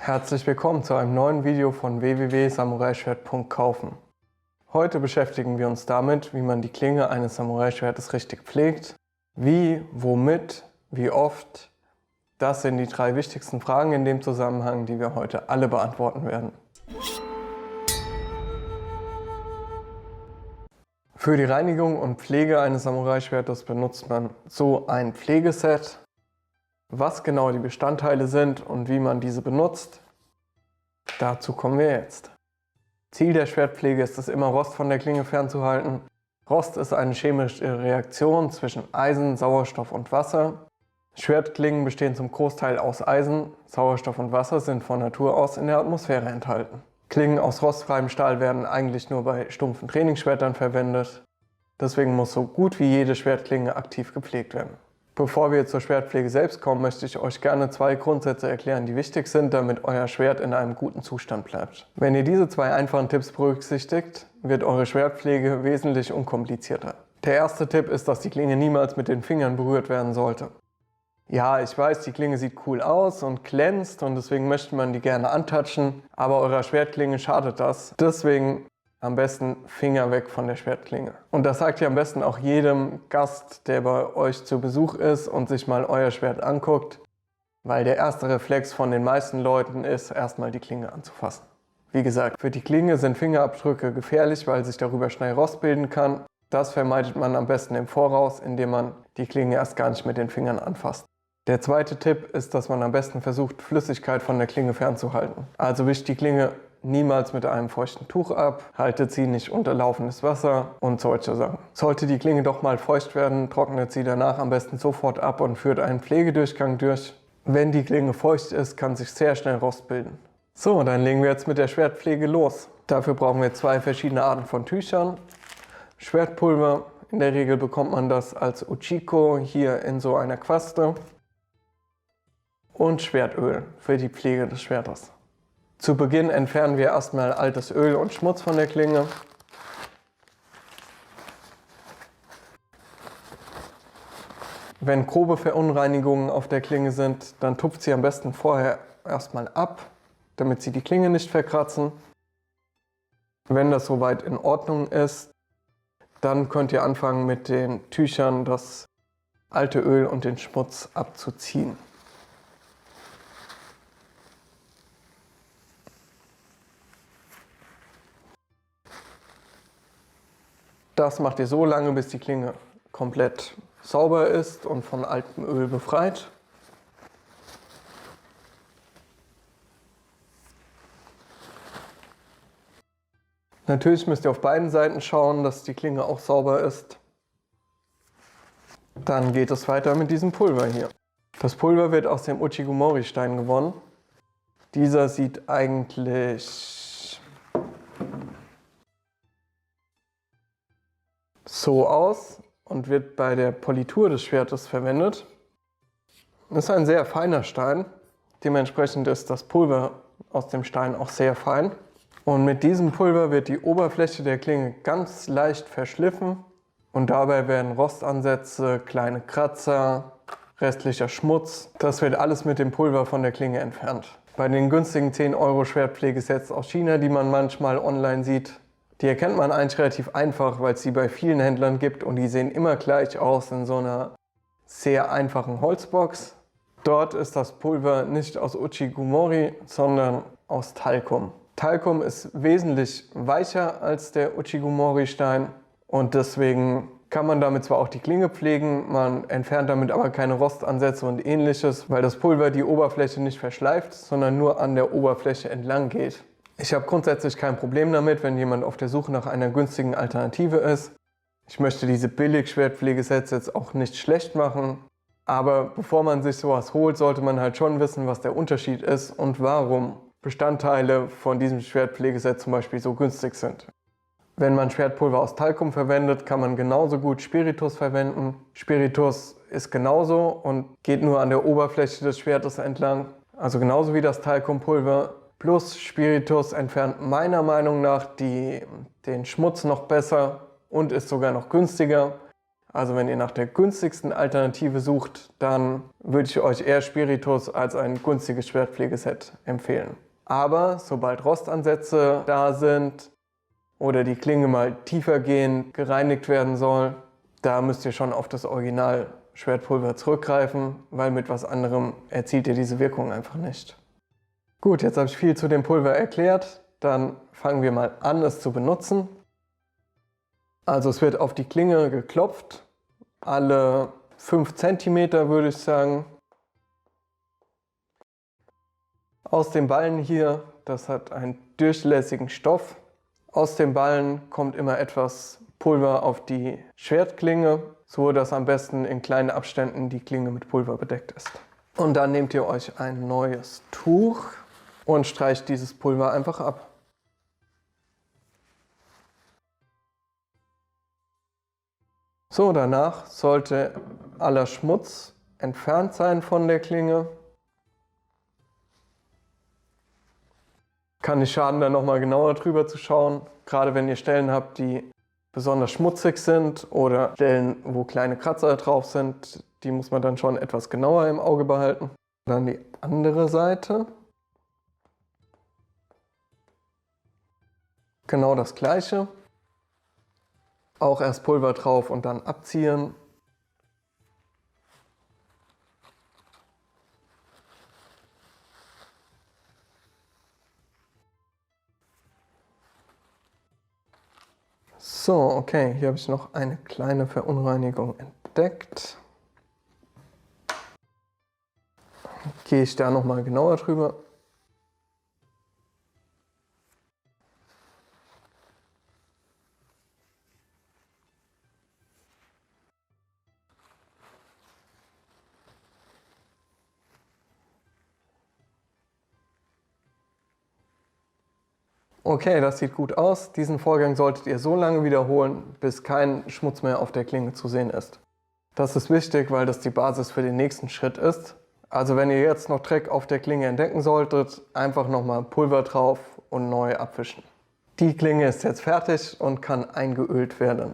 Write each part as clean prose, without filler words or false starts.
Herzlich willkommen zu einem neuen Video von www.samuraischwert.kaufen. Heute beschäftigen wir uns damit, wie man die Klinge eines Samurai-Schwertes richtig pflegt, wie, womit, wie oft. Das sind die 3 wichtigsten Fragen in dem Zusammenhang, die wir heute alle beantworten werden. Für die Reinigung und Pflege eines Samurai-Schwertes benutzt man so ein Pflegeset. Was genau die Bestandteile sind und wie man diese benutzt, dazu kommen wir jetzt. Ziel der Schwertpflege ist es immer, Rost von der Klinge fernzuhalten. Rost ist eine chemische Reaktion zwischen Eisen, Sauerstoff und Wasser. Schwertklingen bestehen zum Großteil aus Eisen, Sauerstoff und Wasser sind von Natur aus in der Atmosphäre enthalten. Klingen aus rostfreiem Stahl werden eigentlich nur bei stumpfen Trainingsschwertern verwendet. Deswegen muss so gut wie jede Schwertklinge aktiv gepflegt werden. Bevor wir zur Schwertpflege selbst kommen, möchte ich euch gerne 2 Grundsätze erklären, die wichtig sind, damit euer Schwert in einem guten Zustand bleibt. Wenn ihr diese 2 einfachen Tipps berücksichtigt, wird eure Schwertpflege wesentlich unkomplizierter. Der erste Tipp ist, dass die Klinge niemals mit den Fingern berührt werden sollte. Ja, ich weiß, die Klinge sieht cool aus und glänzt und deswegen möchte man die gerne antatschen, aber eurer Schwertklinge schadet das. Deswegen am besten Finger weg von der Schwertklinge. Und das sagt ihr am besten auch jedem Gast, der bei euch zu Besuch ist und sich mal euer Schwert anguckt, weil der erste Reflex von den meisten Leuten ist, erstmal die Klinge anzufassen. Wie gesagt, für die Klinge sind Fingerabdrücke gefährlich, weil sich darüber schnell Rost bilden kann. Das vermeidet man am besten im Voraus, indem man die Klinge erst gar nicht mit den Fingern anfasst. Der zweite Tipp ist, dass man am besten versucht, Flüssigkeit von der Klinge fernzuhalten. Also wischt die Klinge niemals mit einem feuchten Tuch ab, haltet sie nicht unter laufendes Wasser und solche Sachen. Sollte die Klinge doch mal feucht werden, trocknet sie danach am besten sofort ab und führt einen Pflegedurchgang durch. Wenn die Klinge feucht ist, kann sich sehr schnell Rost bilden. So, dann legen wir jetzt mit der Schwertpflege los. Dafür brauchen wir 2 verschiedene Arten von Tüchern. Schwertpulver, in der Regel bekommt man das als Uchiko hier in so einer Quaste. Und Schwertöl für die Pflege des Schwertes. Zu Beginn entfernen wir erstmal altes Öl und Schmutz von der Klinge. Wenn grobe Verunreinigungen auf der Klinge sind, dann tupft sie am besten vorher erstmal ab, damit sie die Klinge nicht verkratzen. Wenn das soweit in Ordnung ist, dann könnt ihr anfangen mit den Tüchern das alte Öl und den Schmutz abzuziehen. Das macht ihr so lange, bis die Klinge komplett sauber ist und von altem Öl befreit. Natürlich müsst ihr auf beiden Seiten schauen, dass die Klinge auch sauber ist. Dann geht es weiter mit diesem Pulver hier. Das Pulver wird aus dem Uchigomori-Stein gewonnen. Dieser sieht eigentlich so aus und wird bei der Politur des Schwertes verwendet. Das ist ein sehr feiner Stein, dementsprechend ist das Pulver aus dem Stein auch sehr fein. Und mit diesem Pulver wird die Oberfläche der Klinge ganz leicht verschliffen und dabei werden Rostansätze, kleine Kratzer, restlicher Schmutz, das wird alles mit dem Pulver von der Klinge entfernt. Bei den günstigen 10 € Schwertpflegesets aus China, die man manchmal online sieht, die erkennt man eigentlich relativ einfach, weil es sie bei vielen Händlern gibt und die sehen immer gleich aus in so einer sehr einfachen Holzbox. Dort ist das Pulver nicht aus Uchigomori, sondern aus Talkum. Talkum ist wesentlich weicher als der Uchigomori-Stein und deswegen kann man damit zwar auch die Klinge pflegen, man entfernt damit aber keine Rostansätze und ähnliches, weil das Pulver die Oberfläche nicht verschleift, sondern nur an der Oberfläche entlang geht. Ich habe grundsätzlich kein Problem damit, wenn jemand auf der Suche nach einer günstigen Alternative ist. Ich möchte diese Billig-Schwertpflegesets jetzt auch nicht schlecht machen, aber bevor man sich sowas holt, sollte man halt schon wissen, was der Unterschied ist und warum Bestandteile von diesem Schwertpflegeset zum Beispiel so günstig sind. Wenn man Schwertpulver aus Talkum verwendet, kann man genauso gut Spiritus verwenden. Spiritus ist genauso und geht nur an der Oberfläche des Schwertes entlang, also genauso wie das Talkumpulver. Plus Spiritus entfernt meiner Meinung nach den Schmutz noch besser und ist sogar noch günstiger Also wenn ihr nach der günstigsten Alternative sucht, dann würde ich euch eher Spiritus als ein günstiges Schwertpflegeset empfehlen. Aber sobald Rostansätze da sind oder die Klinge mal tiefergehend gereinigt werden soll, da müsst ihr schon auf das Original Schwertpulver zurückgreifen, weil mit was anderem erzielt ihr diese Wirkung einfach nicht. Gut, jetzt habe ich viel zu dem Pulver erklärt, dann fangen wir mal an, es zu benutzen. Also es wird auf die Klinge geklopft, alle 5 cm würde ich sagen. Aus dem Ballen hier, das hat einen durchlässigen Stoff. Aus dem Ballen kommt immer etwas Pulver auf die Schwertklinge, so dass am besten in kleinen Abständen die Klinge mit Pulver bedeckt ist. Und dann nehmt ihr euch ein neues Tuch und streicht dieses Pulver einfach ab. So, danach sollte aller Schmutz entfernt sein von der Klinge. Kann nicht schaden, da nochmal genauer drüber zu schauen. Gerade wenn ihr Stellen habt, die besonders schmutzig sind oder Stellen, wo kleine Kratzer drauf sind, die muss man dann schon etwas genauer im Auge behalten. Dann die andere Seite. Genau das gleiche. Auch erst Pulver drauf und dann abziehen. So, okay, hier habe ich noch eine kleine Verunreinigung entdeckt. Gehe ich da nochmal genauer drüber. Okay, das sieht gut aus. Diesen Vorgang solltet ihr so lange wiederholen, bis kein Schmutz mehr auf der Klinge zu sehen ist. Das ist wichtig, weil das die Basis für den nächsten Schritt ist. Also wenn ihr jetzt noch Dreck auf der Klinge entdecken solltet, einfach nochmal Pulver drauf und neu abwischen. Die Klinge ist jetzt fertig und kann eingeölt werden.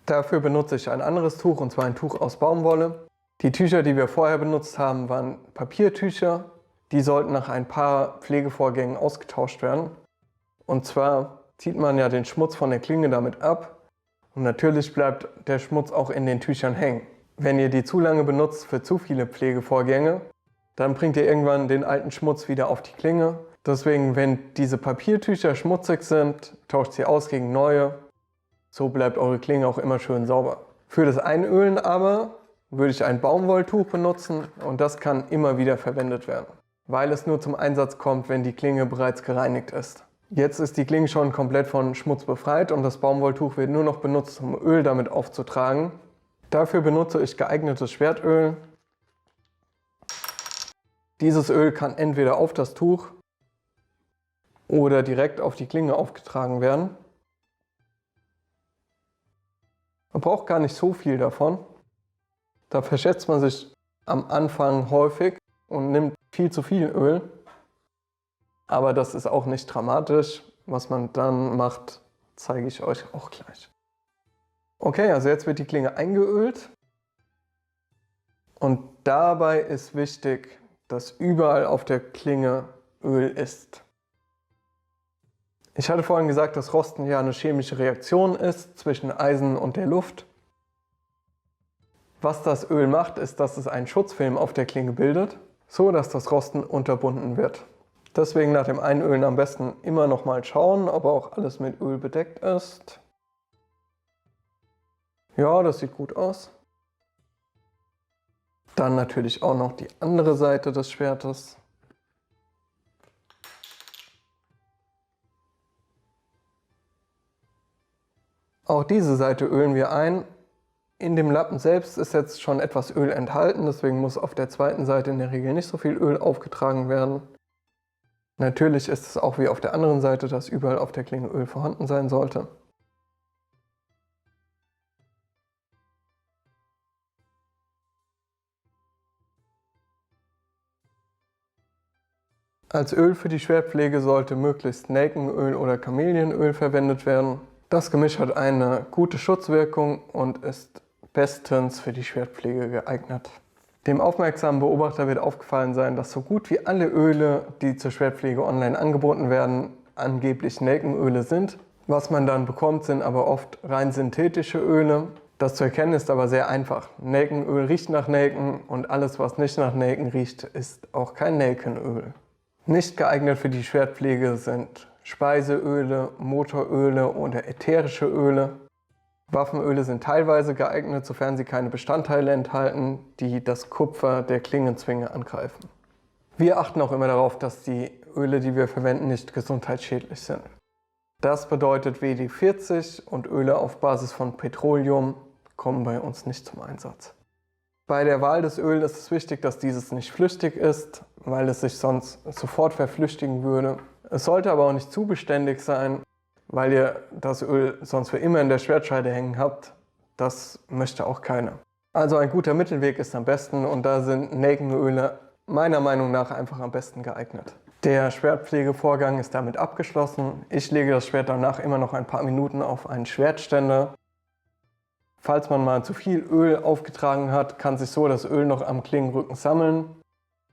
Dafür benutze ich ein anderes Tuch, und zwar ein Tuch aus Baumwolle. Die Tücher, die wir vorher benutzt haben, waren Papiertücher. Die sollten nach ein paar Pflegevorgängen ausgetauscht werden. Und zwar zieht man ja den Schmutz von der Klinge damit ab. Und natürlich bleibt der Schmutz auch in den Tüchern hängen. Wenn ihr die zu lange benutzt für zu viele Pflegevorgänge, dann bringt ihr irgendwann den alten Schmutz wieder auf die Klinge. Deswegen, wenn diese Papiertücher schmutzig sind, tauscht sie aus gegen neue. So bleibt eure Klinge auch immer schön sauber. Für das Einölen aber würde ich ein Baumwolltuch benutzen und das kann immer wieder verwendet werden, weil es nur zum Einsatz kommt, wenn die Klinge bereits gereinigt ist. Jetzt ist die Klinge schon komplett von Schmutz befreit und das Baumwolltuch wird nur noch benutzt, um Öl damit aufzutragen. Dafür benutze ich geeignetes Schwertöl. Dieses Öl kann entweder auf das Tuch oder direkt auf die Klinge aufgetragen werden. Man braucht gar nicht so viel davon. Da verschätzt man sich am Anfang häufig und nimmt viel zu viel Öl. Aber das ist auch nicht dramatisch. Was man dann macht, zeige ich euch auch gleich. Okay, also jetzt wird die Klinge eingeölt. Und dabei ist wichtig, dass überall auf der Klinge Öl ist. Ich hatte vorhin gesagt, dass Rosten ja eine chemische Reaktion ist zwischen Eisen und der Luft. Was das Öl macht, ist, dass es einen Schutzfilm auf der Klinge bildet, so dass das Rosten unterbunden wird. Deswegen nach dem Einölen am besten immer noch mal schauen, ob auch alles mit Öl bedeckt ist. Ja, das sieht gut aus. Dann natürlich auch noch die andere Seite des Schwertes. Auch diese Seite ölen wir ein. In dem Lappen selbst ist jetzt schon etwas Öl enthalten, deswegen muss auf der zweiten Seite in der Regel nicht so viel Öl aufgetragen werden. Natürlich ist es auch wie auf der anderen Seite, dass überall auf der Klinge Öl vorhanden sein sollte. Als Öl für die Schwertpflege sollte möglichst Nelkenöl oder Kamelienöl verwendet werden. Das Gemisch hat eine gute Schutzwirkung und ist bestens für die Schwertpflege geeignet. Dem aufmerksamen Beobachter wird aufgefallen sein, dass so gut wie alle Öle, die zur Schwertpflege online angeboten werden, angeblich Nelkenöle sind. Was man dann bekommt, sind aber oft rein synthetische Öle. Das zu erkennen ist aber sehr einfach. Nelkenöl riecht nach Nelken und alles, was nicht nach Nelken riecht, ist auch kein Nelkenöl. Nicht geeignet für die Schwertpflege sind Speiseöle, Motoröle oder ätherische Öle. Waffenöle sind teilweise geeignet, sofern sie keine Bestandteile enthalten, die das Kupfer der Klingenzwinge angreifen. Wir achten auch immer darauf, dass die Öle, die wir verwenden, nicht gesundheitsschädlich sind. Das bedeutet, WD-40 und Öle auf Basis von Petroleum kommen bei uns nicht zum Einsatz. Bei der Wahl des Öls ist es wichtig, dass dieses nicht flüchtig ist, weil es sich sonst sofort verflüchtigen würde. Es sollte aber auch nicht zu beständig sein, weil ihr das Öl sonst für immer in der Schwertscheide hängen habt. Das möchte auch keiner. Also ein guter Mittelweg ist am besten und da sind Nelkenöle meiner Meinung nach einfach am besten geeignet. Der Schwertpflegevorgang ist damit abgeschlossen. Ich lege das Schwert danach immer noch ein paar Minuten auf einen Schwertständer. Falls man mal zu viel Öl aufgetragen hat, kann sich so das Öl noch am Klingenrücken sammeln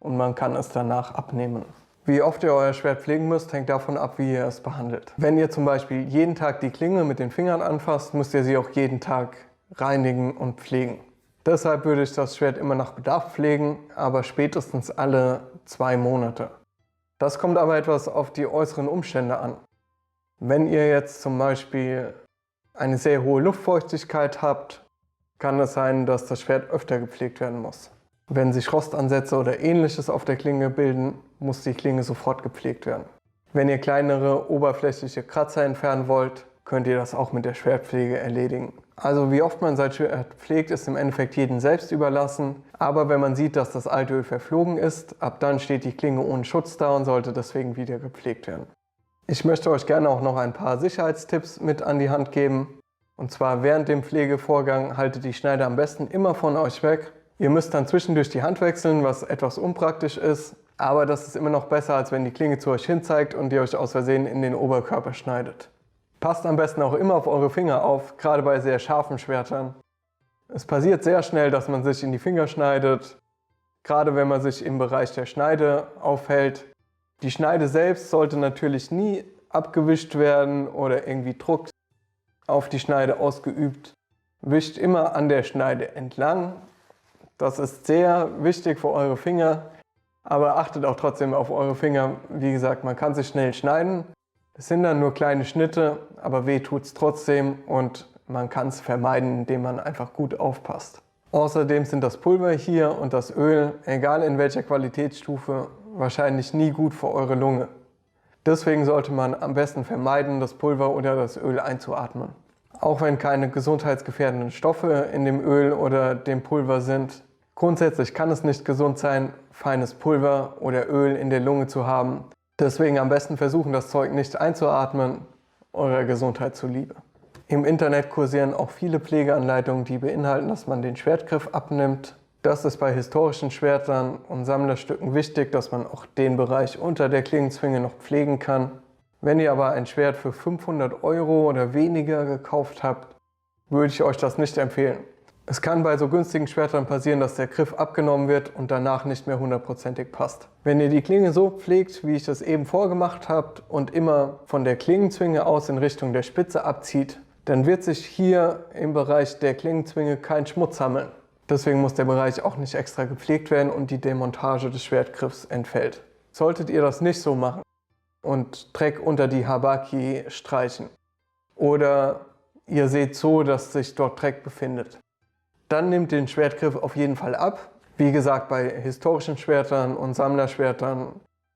und man kann es danach abnehmen. Wie oft ihr euer Schwert pflegen müsst, hängt davon ab, wie ihr es behandelt. Wenn ihr zum Beispiel jeden Tag die Klinge mit den Fingern anfasst, müsst ihr sie auch jeden Tag reinigen und pflegen. Deshalb würde ich das Schwert immer nach Bedarf pflegen, aber spätestens alle 2 Monate. Das kommt aber etwas auf die äußeren Umstände an. Wenn ihr jetzt zum Beispiel eine sehr hohe Luftfeuchtigkeit habt, kann es sein, dass das Schwert öfter gepflegt werden muss. Wenn sich Rostansätze oder Ähnliches auf der Klinge bilden, muss die Klinge sofort gepflegt werden. Wenn ihr kleinere oberflächliche Kratzer entfernen wollt, könnt ihr das auch mit der Schwertpflege erledigen. Also wie oft man sein Schwert pflegt, ist im Endeffekt jedem selbst überlassen. Aber wenn man sieht, dass das alte Öl verflogen ist, ab dann steht die Klinge ohne Schutz da und sollte deswegen wieder gepflegt werden. Ich möchte euch gerne auch noch ein paar Sicherheitstipps mit an die Hand geben. Und zwar während dem Pflegevorgang haltet die Schneide am besten immer von euch weg. Ihr müsst dann zwischendurch die Hand wechseln, was etwas unpraktisch ist. Aber das ist immer noch besser, als wenn die Klinge zu euch hin zeigt und ihr euch aus Versehen in den Oberkörper schneidet. Passt am besten auch immer auf eure Finger auf, gerade bei sehr scharfen Schwertern. Es passiert sehr schnell, dass man sich in die Finger schneidet, gerade wenn man sich im Bereich der Schneide aufhält. Die Schneide selbst sollte natürlich nie abgewischt werden oder irgendwie Druck auf die Schneide ausgeübt. Wischt immer an der Schneide entlang. Das ist sehr wichtig für eure Finger, aber achtet auch trotzdem auf eure Finger. Wie gesagt, man kann sich schnell schneiden. Es sind dann nur kleine Schnitte, aber weh tut es trotzdem und man kann es vermeiden, indem man einfach gut aufpasst. Außerdem sind das Pulver hier und das Öl, egal in welcher Qualitätsstufe, wahrscheinlich nie gut für eure Lunge. Deswegen sollte man am besten vermeiden, das Pulver oder das Öl einzuatmen. Auch wenn keine gesundheitsgefährdenden Stoffe in dem Öl oder dem Pulver sind, grundsätzlich kann es nicht gesund sein, feines Pulver oder Öl in der Lunge zu haben. Deswegen am besten versuchen, das Zeug nicht einzuatmen, eurer Gesundheit zuliebe. Im Internet kursieren auch viele Pflegeanleitungen, die beinhalten, dass man den Schwertgriff abnimmt. Das ist bei historischen Schwertern und Sammlerstücken wichtig, dass man auch den Bereich unter der Klingenzwinge noch pflegen kann. Wenn ihr aber ein Schwert für 500 € oder weniger gekauft habt, würde ich euch das nicht empfehlen. Es kann bei so günstigen Schwertern passieren, dass der Griff abgenommen wird und danach nicht mehr hundertprozentig passt. Wenn ihr die Klinge so pflegt, wie ich das eben vorgemacht habt und immer von der Klingenzwinge aus in Richtung der Spitze abzieht, dann wird sich hier im Bereich der Klingenzwinge kein Schmutz sammeln. Deswegen muss der Bereich auch nicht extra gepflegt werden und die Demontage des Schwertgriffs entfällt. Solltet ihr das nicht so machen und Dreck unter die Habaki streichen oder ihr seht so, dass sich dort Dreck befindet, dann nehmt den Schwertgriff auf jeden Fall ab. Wie gesagt, bei historischen Schwertern und Sammlerschwertern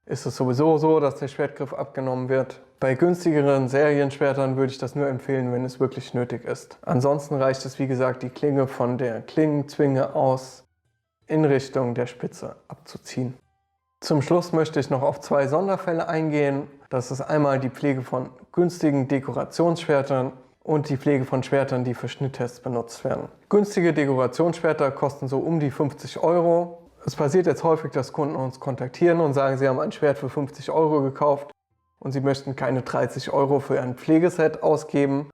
ist es sowieso so, dass der Schwertgriff abgenommen wird. Bei günstigeren Serienschwertern würde ich das nur empfehlen, wenn es wirklich nötig ist. Ansonsten reicht es, wie gesagt, die Klinge von der Klingenzwinge aus in Richtung der Spitze abzuziehen. Zum Schluss möchte ich noch auf 2 Sonderfälle eingehen. Das ist einmal die Pflege von günstigen Dekorationsschwertern und die Pflege von Schwertern, die für Schnitttests benutzt werden. Günstige Dekorationsschwerter kosten so um die 50 €. Es passiert jetzt häufig, dass Kunden uns kontaktieren und sagen, sie haben ein Schwert für 50 € gekauft und sie möchten keine 30 € für ein Pflegeset ausgeben.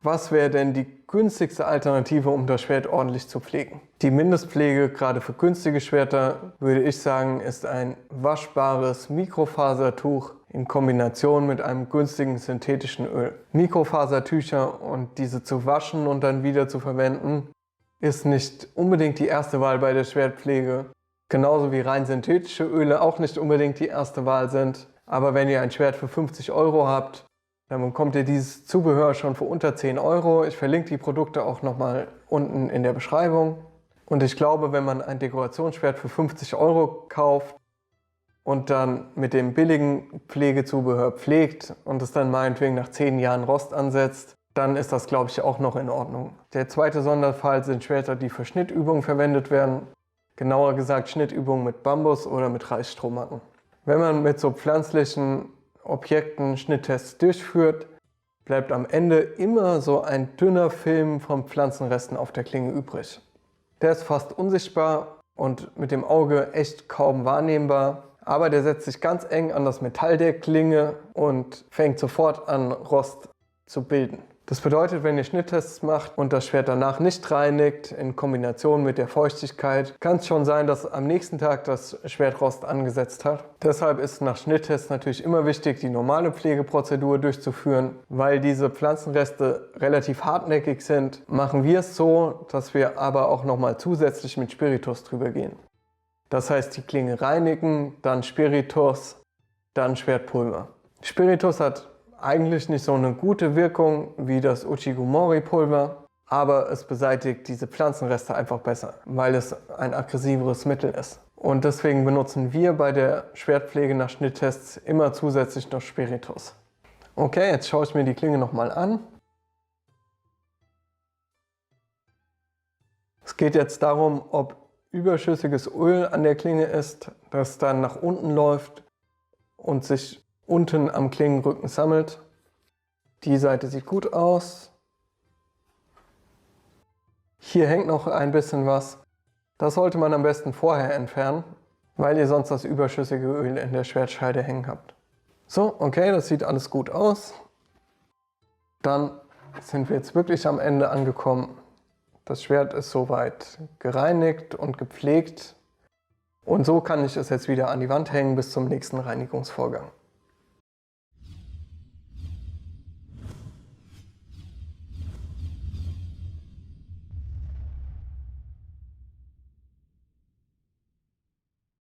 Was wäre denn die günstigste Alternative, um das Schwert ordentlich zu pflegen? Die Mindestpflege, gerade für günstige Schwerter, würde ich sagen, ist ein waschbares Mikrofasertuch in Kombination mit einem günstigen synthetischen Öl. Mikrofasertücher und diese zu waschen und dann wieder zu verwenden, ist nicht unbedingt die erste Wahl bei der Schwertpflege. Genauso wie rein synthetische Öle auch nicht unbedingt die erste Wahl sind. Aber wenn ihr ein Schwert für 50 € habt, dann bekommt ihr dieses Zubehör schon für unter 10 €. Ich verlinke die Produkte auch nochmal unten in der Beschreibung. Und ich glaube, wenn man ein Dekorationsschwert für 50 € kauft und dann mit dem billigen Pflegezubehör pflegt und es dann meinetwegen nach 10 Jahren Rost ansetzt, dann ist das, glaube ich, auch noch in Ordnung. Der zweite Sonderfall sind Schwerter, die für Schnittübungen verwendet werden. Genauer gesagt Schnittübungen mit Bambus oder mit Reisstrohmatten. Wenn man mit so pflanzlichen Objekten Schnitttests durchführt, bleibt am Ende immer so ein dünner Film von Pflanzenresten auf der Klinge übrig. Der ist fast unsichtbar und mit dem Auge echt kaum wahrnehmbar, aber der setzt sich ganz eng an das Metall der Klinge und fängt sofort an, Rost zu bilden. Das bedeutet, wenn ihr Schnitttests macht und das Schwert danach nicht reinigt, in Kombination mit der Feuchtigkeit, kann es schon sein, dass am nächsten Tag das Schwert Rost angesetzt hat. Deshalb ist nach Schnitttests natürlich immer wichtig, die normale Pflegeprozedur durchzuführen. Weil diese Pflanzenreste relativ hartnäckig sind, machen wir es so, dass wir aber auch nochmal zusätzlich mit Spiritus drüber gehen. Das heißt, die Klinge reinigen, dann Spiritus, dann Schwertpulver. Spiritus hat eigentlich nicht so eine gute Wirkung wie das Uchigumori-Pulver, aber es beseitigt diese Pflanzenreste einfach besser, weil es ein aggressiveres Mittel ist. Und deswegen benutzen wir bei der Schwertpflege nach Schnitttests immer zusätzlich noch Spiritus. Okay, jetzt schaue ich mir die Klinge nochmal an. Es geht jetzt darum, ob überschüssiges Öl an der Klinge ist, das dann nach unten läuft und sich unten am Klingenrücken sammelt. Die Seite sieht gut aus. Hier hängt noch ein bisschen was. Das sollte man am besten vorher entfernen, weil ihr sonst das überschüssige Öl in der Schwertscheide hängen habt. So, okay, das sieht alles gut aus. Dann sind wir jetzt wirklich am Ende angekommen. Das Schwert ist soweit gereinigt und gepflegt. Und so kann ich es jetzt wieder an die Wand hängen bis zum nächsten Reinigungsvorgang.